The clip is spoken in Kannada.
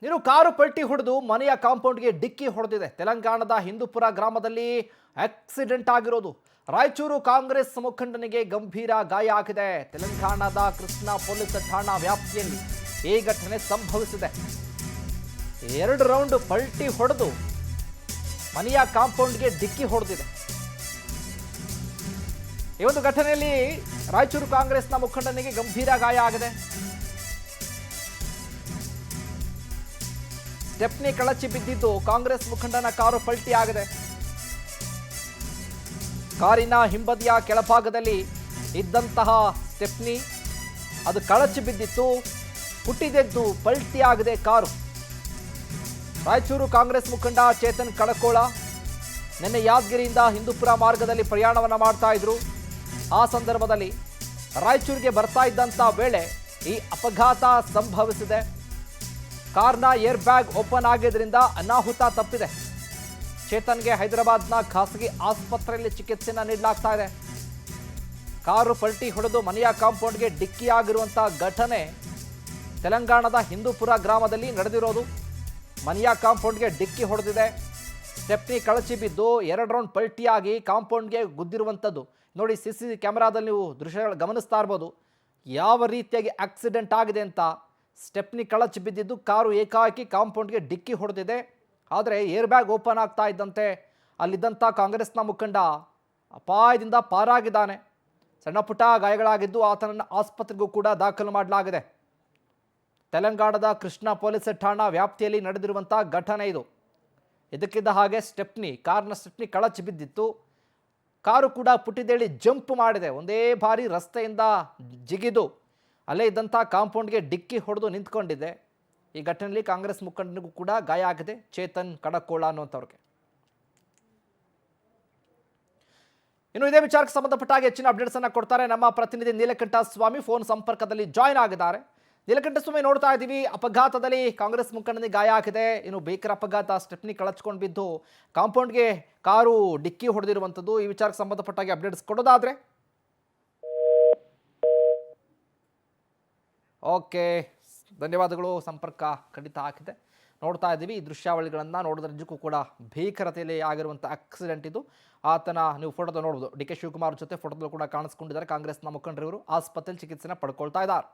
ಇನ್ನು ಕಾರು ಪಲ್ಟಿ ಹೊಡೆದು ಮನೆಯ ಕಾಂಪೌಂಡ್ಗೆ ಡಿಕ್ಕಿ ಹೊಡೆದಿದೆ. ತೆಲಂಗಾಣದ ಹಿಂದೂಪುರ ಗ್ರಾಮದಲ್ಲಿ ಆಕ್ಸಿಡೆಂಟ್ ಆಗಿರೋದು. ರಾಯಚೂರು ಕಾಂಗ್ರೆಸ್ ಮುಖಂಡನಿಗೆ ಗಂಭೀರ ಗಾಯ ಆಗಿದೆ. ತೆಲಂಗಾಣದ ಕೃಷ್ಣಾ ಪೊಲೀಸ್ ಠಾಣಾ ವ್ಯಾಪ್ತಿಯಲ್ಲಿ ಈ ಘಟನೆ ಸಂಭವಿಸಿದೆ. 2 ರೌಂಡ್ ಪಲ್ಟಿ ಹೊಡೆದು ಮನೆಯ ಕಾಂಪೌಂಡ್ಗೆ ಡಿಕ್ಕಿ ಹೊಡೆದಿದೆ. ಈ ಒಂದು ಘಟನೆಯಲ್ಲಿ ರಾಯಚೂರು ಕಾಂಗ್ರೆಸ್ನ ಮುಖಂಡನಿಗೆ ಗಂಭೀರ ಗಾಯ ಆಗಿದೆ. ಸ್ಟೆಪ್ನಿ ಕಳಚಿ ಬಿದ್ದಿದ್ದು ಕಾಂಗ್ರೆಸ್ ಮುಖಂಡನ ಕಾರು ಪಲ್ಟಿ ಆಗಿದೆ. ಕಾರಿನ ಹಿಂಬದಿಯ ಕೆಳಭಾಗದಲ್ಲಿ ಇದ್ದಂತಹ ಸ್ಟೆಪ್ನಿ ಅದು ಕಳಚಿ ಬಿದ್ದಿತ್ತು. ಪುಟ್ಟಿದೆದ್ದು ಪಲ್ಟಿ ಆಗಿದೆ ಕಾರು. ರಾಯಚೂರು ಕಾಂಗ್ರೆಸ್ ಮುಖಂಡ ಚೇತನ್ ಕಳಕೋಳ ನಿನ್ನೆ ಯಾದಗಿರಿಯಿಂದ ಹಿಂದೂಪುರ ಮಾರ್ಗದಲ್ಲಿ ಪ್ರಯಾಣವನ್ನು ಮಾಡ್ತಾ ಇದ್ರು. ಆ ಸಂದರ್ಭದಲ್ಲಿ ರಾಯಚೂರಿಗೆ ಬರ್ತಾ ಇದ್ದಂಥ ವೇಳೆ ಈ ಅಪಘಾತ ಸಂಭವಿಸಿದೆ. ಕಾರ್ನ ಏರ್ ಬ್ಯಾಗ್ ಓಪನ್ ಆಗಿದ್ದರಿಂದ ಅನಾಹುತ ತಪ್ಪಿದೆ. ಚೇತನ್ಗೆ ಹೈದರಾಬಾದ್ನ ಖಾಸಗಿ ಆಸ್ಪತ್ರೆಯಲ್ಲಿ ಚಿಕಿತ್ಸೆಯನ್ನು ನೀಡಲಾಗ್ತಾ ಇದೆ. ಕಾರು ಪಲ್ಟಿ ಹೊಡೆದು ಮನೆಯ ಕಾಂಪೌಂಡ್ಗೆ ಡಿಕ್ಕಿ ಆಗಿರುವಂಥ ಘಟನೆ ತೆಲಂಗಾಣದ ಹಿಂದೂಪುರ ಗ್ರಾಮದಲ್ಲಿ ನಡೆದಿರೋದು. ಮನೆಯ ಕಾಂಪೌಂಡ್ಗೆ ಡಿಕ್ಕಿ ಹೊಡೆದಿದೆ. ಸ್ಟೆಪ್ನಿ ಕಳಚಿ ಬಿದ್ದು 2 ರೌಂಡ್ ಪಲ್ಟಿಯಾಗಿ ಕಾಂಪೌಂಡ್ಗೆ ಗುದ್ದಿರುವಂಥದ್ದು ನೋಡಿ. CC ಕ್ಯಾಮೆರಾದಲ್ಲಿ ನೀವು ದೃಶ್ಯಗಳು ಗಮನಿಸ್ತಾ ಇರ್ಬೋದು ಯಾವ ರೀತಿಯಾಗಿ ಆಕ್ಸಿಡೆಂಟ್ ಆಗಿದೆ ಅಂತ. ಸ್ಟೆಪ್ನಿ ಕಳಚಿ ಬಿದ್ದಿದ್ದು ಕಾರು ಏಕಾಏಕಿ ಕಾಂಪೌಂಡ್ಗೆ ಡಿಕ್ಕಿ ಹೊಡೆದಿದೆ. ಆದರೆ ಏರ್ ಬ್ಯಾಗ್ ಓಪನ್ ಆಗ್ತಾ ಇದ್ದಂತೆ ಅಲ್ಲಿದ್ದಂಥ ಕಾಂಗ್ರೆಸ್ನ ಮುಖಂಡ ಅಪಾಯದಿಂದ ಪಾರಾಗಿದ್ದಾನೆ. ಸಣ್ಣ ಪುಟ್ಟ ಗಾಯಗಳಾಗಿದ್ದು ಆತನನ್ನು ಆಸ್ಪತ್ರೆಗೂ ಕೂಡ ದಾಖಲು ಮಾಡಲಾಗಿದೆ. ತೆಲಂಗಾಣದ ಕೃಷ್ಣಾ ಪೊಲೀಸ್ ಠಾಣಾ ವ್ಯಾಪ್ತಿಯಲ್ಲಿ ನಡೆದಿರುವಂಥ ಘಟನೆ ಇದು. ಇದಕ್ಕಿದ್ದ ಹಾಗೆ ಕಾರ್ನ ಸ್ಟೆಪ್ನಿ ಕಳಚಿ ಬಿದ್ದಿತ್ತು. ಕಾರು ಕೂಡ ಪುಟ್ಟಿದೇಳಿ ಜಂಪ್ ಮಾಡಿದೆ. ಒಂದೇ ಬಾರಿ ರಸ್ತೆಯಿಂದ ಜಿಗಿದು ಅಲ್ಲೇ ಇದ್ದಂಥ ಕಾಂಪೌಂಡ್ಗೆ ಡಿಕ್ಕಿ ಹೊಡೆದು ನಿಂತ್ಕೊಂಡಿದೆ. ಈ ಘಟನೆಯಲ್ಲಿ ಕಾಂಗ್ರೆಸ್ ಮುಖಂಡನಿಗೂ ಕೂಡ ಗಾಯ ಆಗಿದೆ. ಚೇತನ್ ಕಡಕೋಳ ಅನ್ನುವಂಥವ್ರಿಗೆ. ಇನ್ನು ಇದೇ ವಿಚಾರಕ್ಕೆ ಸಂಬಂಧಪಟ್ಟ ಹಾಗೆ ಹೆಚ್ಚಿನ ಅಪ್ಡೇಟ್ಸ್ ಅನ್ನು ಕೊಡ್ತಾರೆ ನಮ್ಮ ಪ್ರತಿನಿಧಿ ನೀಲಕಂಠ ಸ್ವಾಮಿ. ಫೋನ್ ಸಂಪರ್ಕದಲ್ಲಿ ಜಾಯ್ನ್ ಆಗಿದ್ದಾರೆ. ನೀಲಕಂಠ ಸ್ವಾಮಿ, ನೋಡ್ತಾ ಇದ್ದೀವಿ ಅಪಘಾತದಲ್ಲಿ ಕಾಂಗ್ರೆಸ್ ಮುಖಂಡನಿಗೆ ಗಾಯ ಆಗಿದೆ. ಇನ್ನು ಭೀಕರ ಅಪಘಾತ, ಸ್ಟೆಪ್ನಿ ಕಳಚ್ಕೊಂಡು ಬಿದ್ದು ಕಾಂಪೌಂಡ್ಗೆ ಕಾರು ಡಿಕ್ಕಿ ಹೊಡೆದಿರುವಂಥದ್ದು. ಈ ವಿಚಾರಕ್ಕೆ ಸಂಬಂಧಪಟ್ಟ ಹಾಗೆ ಅಪ್ಡೇಟ್ಸ್ ಕೊಡೋದಾದ್ರೆ. ಓಕೆ, ಧನ್ಯವಾದಗಳು. ಸಂಪರ್ಕ ಖಂಡಿತ ಹಾಕಿದೆ. ನೋಡ್ತಾ ಇದ್ದೀವಿ ಈ ದೃಶ್ಯಾವಳಿಗಳನ್ನು. ನೋಡಿದ್ರೆ ನಿಜಕ್ಕೂ ಕೂಡ ಭೀಕರತೆಯಲ್ಲಿ ಆಗಿರುವಂಥ ಆಕ್ಸಿಡೆಂಟ್ ಇದು. ಆತನ ನೀವು ಫೋಟೋದ ನೋಡ್ಬೋದು. DK ಶಿವಕುಮಾರ್ ಜೊತೆ ಫೋಟೋದಲ್ಲೂ ಕೂಡ ಕಾಣಿಸ್ಕೊಂಡಿದ್ದಾರೆ. ಕಾಂಗ್ರೆಸ್ನ ಮುಖಂಡರು ಆಸ್ಪತ್ರೆಯಲ್ಲಿ ಚಿಕಿತ್ಸೆನ ಪಡ್ಕೊಳ್ತಾ ಇದ್ದಾರೆ.